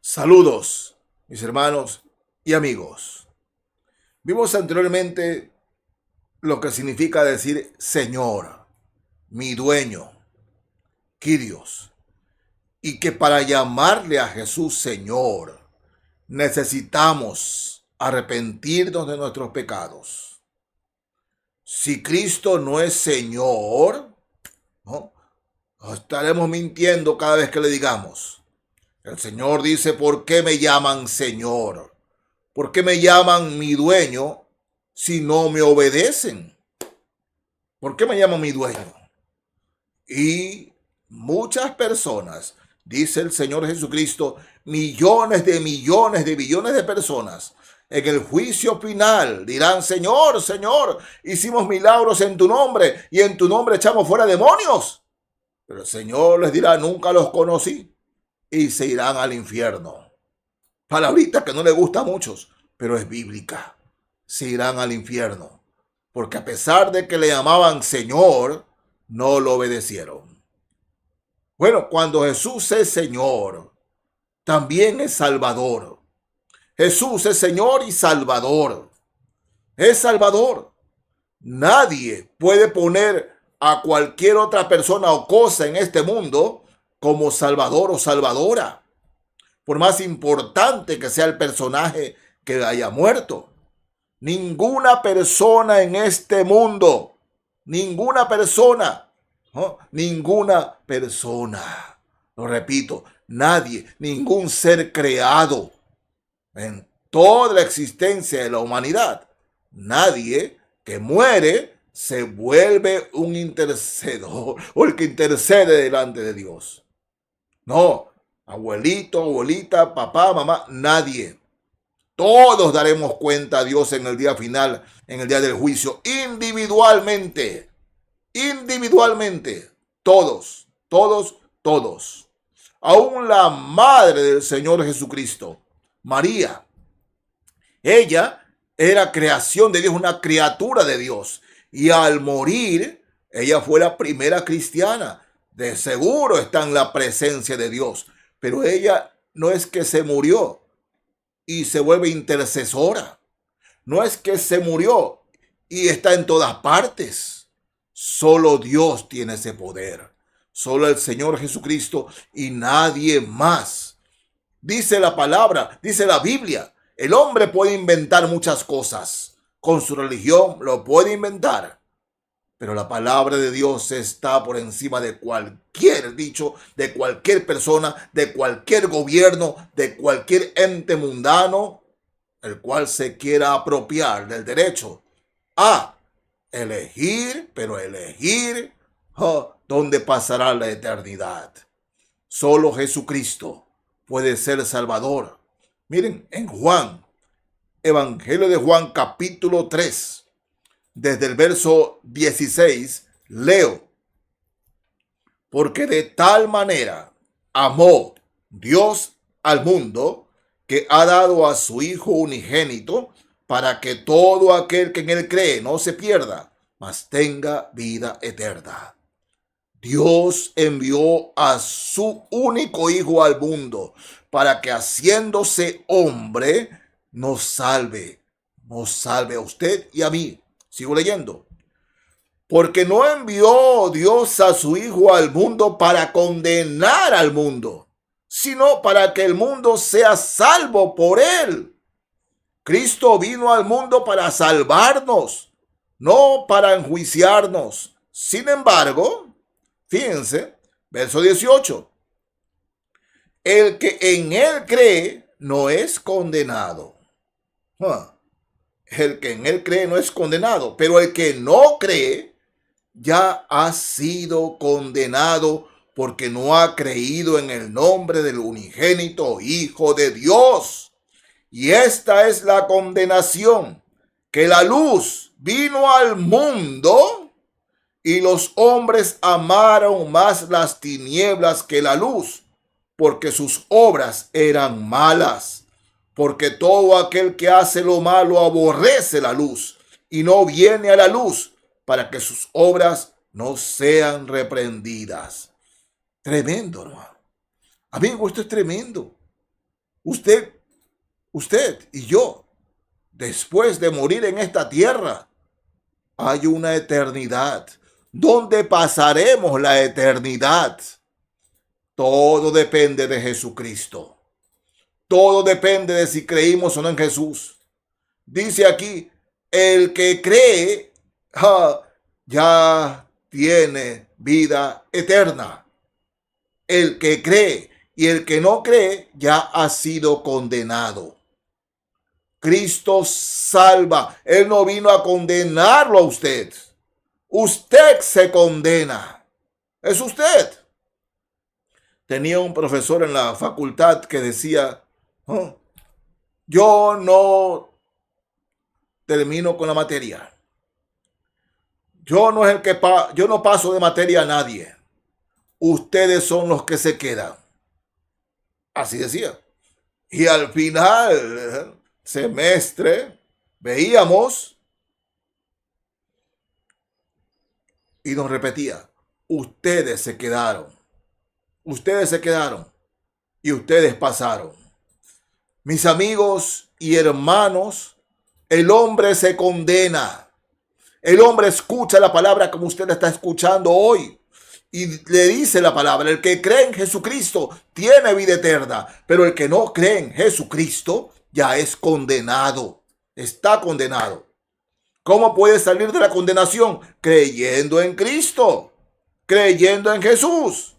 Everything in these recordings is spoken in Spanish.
Saludos, mis hermanos y amigos. Vimos anteriormente lo que significa decir Señor, mi dueño, Kyrios, y que para llamarle a Jesús Señor necesitamos arrepentirnos de nuestros pecados. Si Cristo no es Señor, ¿no?, estaremos mintiendo cada vez que le digamos. El Señor dice: ¿por qué me llaman Señor? ¿Por qué me llaman mi dueño si no me obedecen? ¿Por qué me llaman mi dueño? Y muchas personas, dice el Señor Jesucristo, millones de billones de personas, en el juicio final dirán: Señor, Señor, hicimos milagros en tu nombre y en tu nombre echamos fuera demonios. Pero el Señor les dirá: nunca los conocí, y se irán al infierno. Palabrita que no le gusta a muchos, pero es bíblica. Se irán al infierno, porque a pesar de que le llamaban Señor, no lo obedecieron. Bueno, cuando Jesús es Señor, también es Salvador. Jesús es Señor y Salvador. Es Salvador. Nadie puede poner a cualquier otra persona o cosa en este mundo como Salvador o Salvadora, por más importante que sea el personaje que haya muerto. Ninguna persona en este mundo, ninguna persona, ¿no?, ninguna persona, lo repito, nadie, ningún ser creado en toda la existencia de la humanidad, nadie que muere se vuelve un intercedor o el que intercede delante de Dios. No, abuelito, abuelita, papá, mamá, nadie. Todos daremos cuenta a Dios en el día final, en el día del juicio, individualmente. Individualmente. Todos, todos, todos. Aún la madre del Señor Jesucristo, María, ella era creación de Dios, una criatura de Dios. Y al morir, ella fue la primera cristiana. De seguro está en la presencia de Dios. Pero ella no es que se murió y se vuelve intercesora. No es que se murió y está en todas partes. Solo Dios tiene ese poder. Solo el Señor Jesucristo y nadie más. Dice la palabra, dice la Biblia, el hombre puede inventar muchas cosas. Con su religión lo puede inventar. Pero la palabra de Dios está por encima de cualquier dicho, de cualquier persona, de cualquier gobierno, de cualquier ente mundano, el cual se quiera apropiar del derecho a elegir, pero elegir dónde pasará la eternidad. Solo Jesucristo puede ser Salvador. Miren, en Juan, Evangelio de Juan, capítulo 3, desde el verso 16, leo: porque de tal manera amó Dios al mundo, que ha dado a su Hijo unigénito, para que todo aquel que en él cree no se pierda, mas tenga vida eterna. Dios envió a su único Hijo al mundo para que, haciéndose hombre, nos salve a usted y a mí. Sigo leyendo. Porque no envió Dios a su Hijo al mundo para condenar al mundo, sino para que el mundo sea salvo por él. Cristo vino al mundo para salvarnos, no para enjuiciarnos. Sin embargo, fíjense, verso 18. El que en él cree no es condenado. El que en él cree no es condenado, pero el que no cree ya ha sido condenado, porque no ha creído en el nombre del unigénito Hijo de Dios. Y esta es la condenación, que la luz vino al mundo y los hombres amaron más las tinieblas que la luz, porque sus obras eran malas. Porque todo aquel que hace lo malo aborrece la luz y no viene a la luz, para que sus obras no sean reprendidas. Tremendo, hermano. Amigo, esto es tremendo. Usted, usted y yo, después de morir en esta tierra, hay una eternidad. ¿Dónde pasaremos la eternidad? Todo depende de Jesucristo. Todo depende de si creímos o no en Jesús. Dice aquí, el que cree ya tiene vida eterna. El que cree, y el que no cree ya ha sido condenado. Cristo salva. Él no vino a condenarlo a usted. Usted se condena. Es usted. Tenía un profesor en la facultad que decía, "Oh, yo no termino con la materia. Yo no paso de materia a nadie. Ustedes son los que se quedan." Así decía. Y al final semestre veíamos y nos repetía, ustedes se quedaron y ustedes pasaron. Mis amigos y hermanos, el hombre se condena. El hombre escucha la palabra como usted la está escuchando hoy. Y le dice la palabra, el que cree en Jesucristo tiene vida eterna, pero el que no cree en Jesucristo ya es condenado, está condenado. ¿Cómo puede salir de la condenación? Creyendo en Cristo, creyendo en Jesús,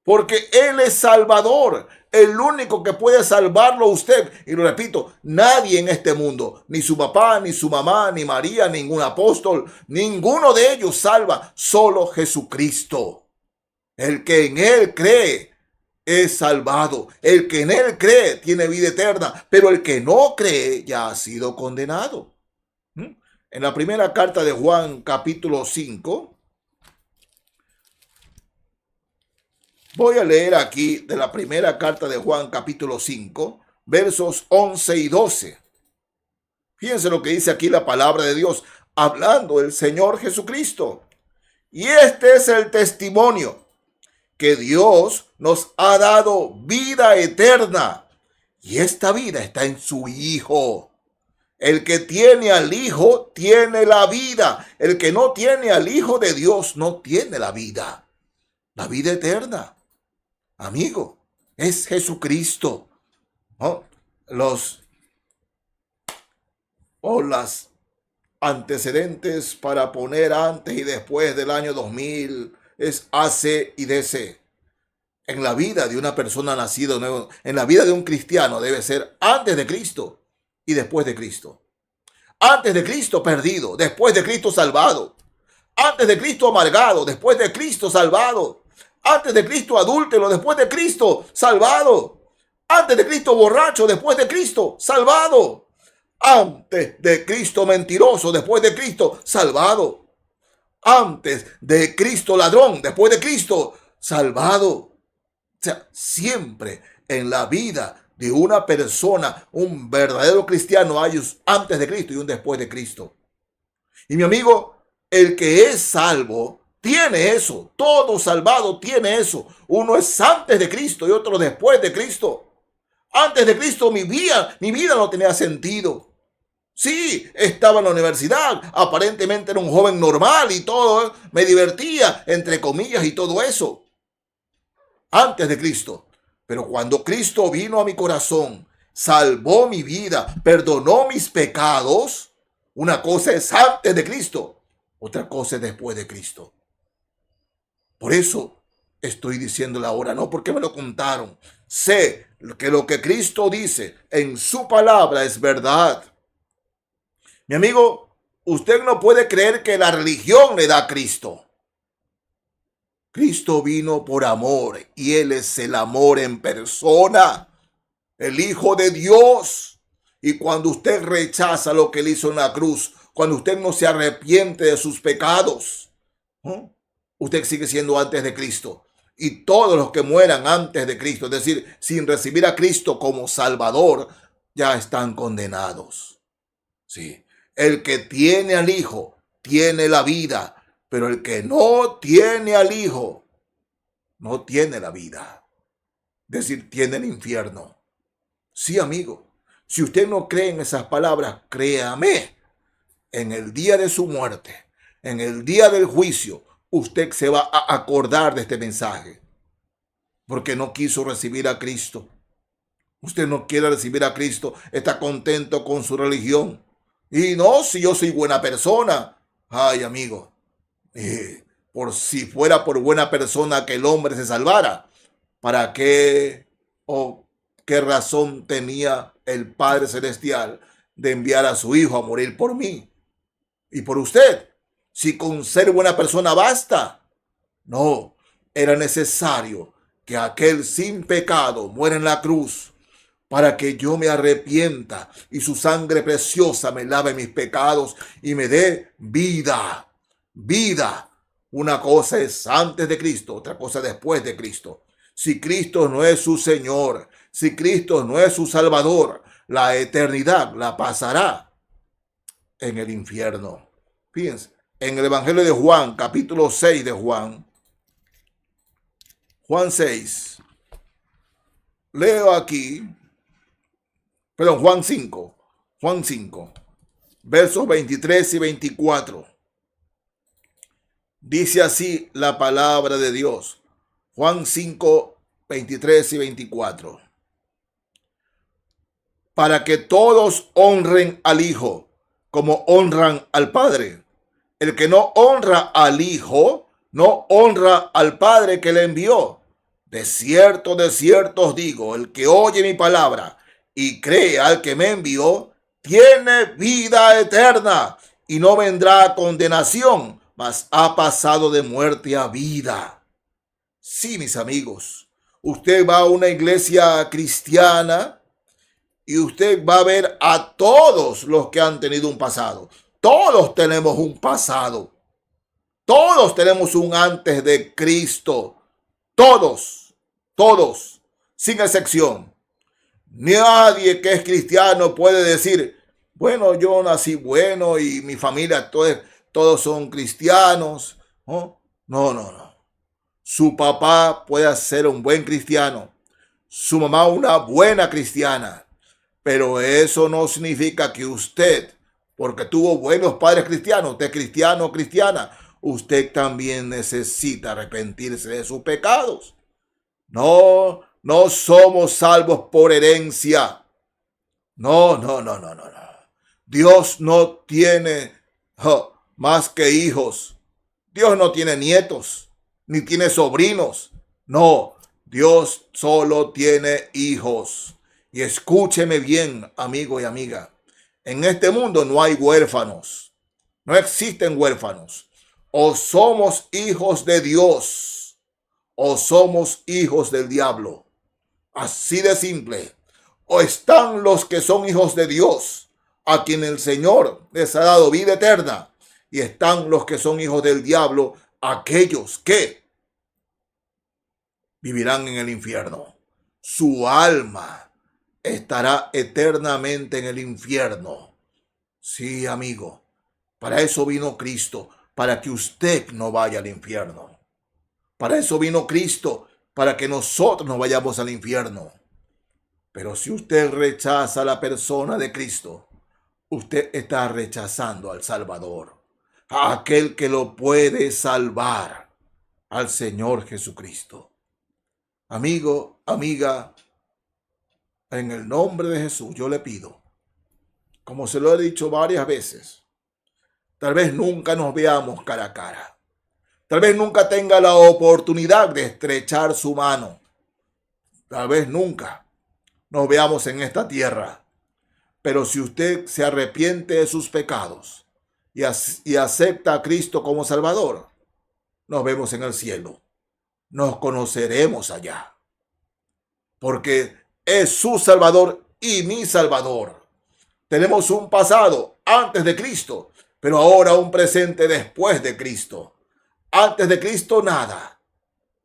porque Él es Salvador, el único que puede salvarlo a usted. Y lo repito, nadie en este mundo, ni su papá, ni su mamá, ni María, ningún apóstol, ninguno de ellos salva, solo Jesucristo. El que en Él cree es salvado. El que en Él cree tiene vida eterna, pero el que no cree ya ha sido condenado. En la primera carta de Juan, capítulo 5, voy a leer aquí de la primera carta de Juan, capítulo 5, versos 11 y 12. Fíjense lo que dice aquí la palabra de Dios, hablando del Señor Jesucristo. Y este es el testimonio, que Dios nos ha dado vida eterna, y esta vida está en su Hijo. El que tiene al Hijo tiene la vida. El que no tiene al Hijo de Dios no tiene la vida eterna. Amigo, es Jesucristo. ¿No? Las antecedentes para poner antes y después del año 2000 es AC y DC. En la vida de una persona nacida nuevo, en la vida de un cristiano debe ser antes de Cristo y después de Cristo. Antes de Cristo perdido, después de Cristo salvado. Antes de Cristo amargado, después de Cristo salvado. Antes de Cristo adúltero, después de Cristo salvado. Antes de Cristo borracho, después de Cristo salvado. Antes de Cristo mentiroso, después de Cristo salvado. Antes de Cristo ladrón, después de Cristo salvado. O sea, siempre en la vida de una persona, un verdadero cristiano, hay un antes de Cristo y un después de Cristo. Y mi amigo, el que es salvo tiene eso. Todo salvado tiene eso. Uno es antes de Cristo y otro después de Cristo. Antes de Cristo mi vida no tenía sentido. Sí, estaba en la universidad, aparentemente era un joven normal y todo, me divertía, entre comillas, y todo eso. Antes de Cristo. Pero cuando Cristo vino a mi corazón, salvó mi vida, perdonó mis pecados, una cosa es antes de Cristo, otra cosa es después de Cristo. Por eso estoy diciéndole ahora, no porque me lo contaron. Sé que lo que Cristo dice en su palabra es verdad. Mi amigo, usted no puede creer que la religión le da a Cristo. Cristo vino por amor y Él es el amor en persona, el Hijo de Dios. Y cuando usted rechaza lo que Él hizo en la cruz, cuando usted no se arrepiente de sus pecados, usted sigue siendo antes de Cristo. Y todos los que mueran antes de Cristo, es decir, sin recibir a Cristo como Salvador, ya están condenados. Sí. El que tiene al Hijo tiene la vida. Pero el que no tiene al Hijo, no tiene la vida. Es decir, tiene el infierno. Sí, amigo. Si usted no cree en esas palabras, créame, en el día de su muerte, en el día del juicio, usted se va a acordar de este mensaje, porque no quiso recibir a Cristo. Usted no quiere recibir a Cristo, está contento con su religión. Y no, si yo soy buena persona. Ay, amigo, por si fuera por buena persona que el hombre se salvara, ¿para qué o qué razón tenía el Padre Celestial de enviar a su Hijo a morir por mí y por usted? Si con ser buena persona basta. No, era necesario que aquel sin pecado muera en la cruz para que yo me arrepienta y su sangre preciosa me lave mis pecados y me dé vida. Vida. Una cosa es antes de Cristo, otra cosa después de Cristo. Si Cristo no es su Señor, si Cristo no es su Salvador, la eternidad la pasará en el infierno. Fíjense, en el Evangelio de Juan, capítulo 6 de Juan 6, leo aquí, perdón, Juan 5, versos 23 y 24. Dice así la palabra de Dios. Juan 5, 23 y 24. Para que todos honren al Hijo como honran al Padre. El que no honra al Hijo, no honra al Padre que le envió. De cierto os digo, el que oye mi palabra y cree al que me envió, tiene vida eterna y no vendrá a condenación, mas ha pasado de muerte a vida. Sí, mis amigos, usted va a una iglesia cristiana y usted va a ver a todos los que han tenido un pasado. Todos tenemos un pasado. Todos tenemos un antes de Cristo. Todos, sin excepción. Nadie que es cristiano puede decir, bueno, yo nací bueno y mi familia todos son cristianos. No. Su papá puede ser un buen cristiano, su mamá una buena cristiana, pero eso no significa que usted, porque tuvo buenos padres cristianos, usted es cristiano o cristiana, usted también necesita arrepentirse de sus pecados. No somos salvos por herencia. No. Dios no tiene más que hijos. Dios no tiene nietos, ni tiene sobrinos. No, Dios solo tiene hijos. Y escúcheme bien, amigo y amiga. En este mundo no hay huérfanos. No existen huérfanos. O somos hijos de Dios, o somos hijos del diablo. Así de simple. O están los que son hijos de Dios, a quien el Señor les ha dado vida eterna. Y están los que son hijos del diablo, aquellos que vivirán en el infierno. Su alma estará eternamente en el infierno. Sí, amigo, para eso vino Cristo, para que usted no vaya al infierno. Para eso vino Cristo, para que nosotros no vayamos al infierno. Pero si usted rechaza a la persona de Cristo, usted está rechazando al Salvador, a aquel que lo puede salvar, al Señor Jesucristo. Amigo, amiga, en el nombre de Jesús yo le pido, como se lo he dicho varias veces, tal vez nunca nos veamos cara a cara. Tal vez nunca tenga la oportunidad de estrechar su mano. Tal vez nunca nos veamos en esta tierra. Pero si usted se arrepiente de sus pecados y acepta a Cristo como Salvador, nos vemos en el cielo. Nos conoceremos allá. Porque es su Salvador y mi Salvador. Tenemos un pasado antes de Cristo, pero ahora un presente después de Cristo. Antes de Cristo nada,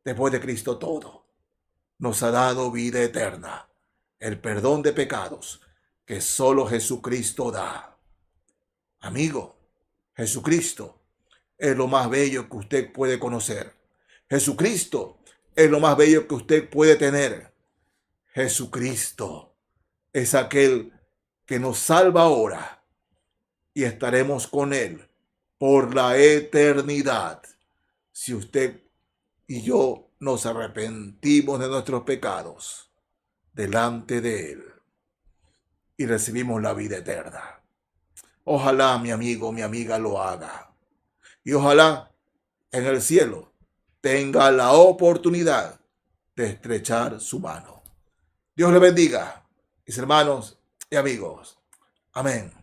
después de Cristo todo. Nos ha dado vida eterna, el perdón de pecados que solo Jesucristo da. Amigo, Jesucristo es lo más bello que usted puede conocer. Jesucristo es lo más bello que usted puede tener. Jesucristo es aquel que nos salva ahora y estaremos con Él por la eternidad. Si usted y yo nos arrepentimos de nuestros pecados delante de Él y recibimos la vida eterna. Ojalá mi amigo, mi amiga lo haga. Y ojalá en el cielo tenga la oportunidad de estrechar su mano. Dios le bendiga, mis hermanos y amigos. Amén.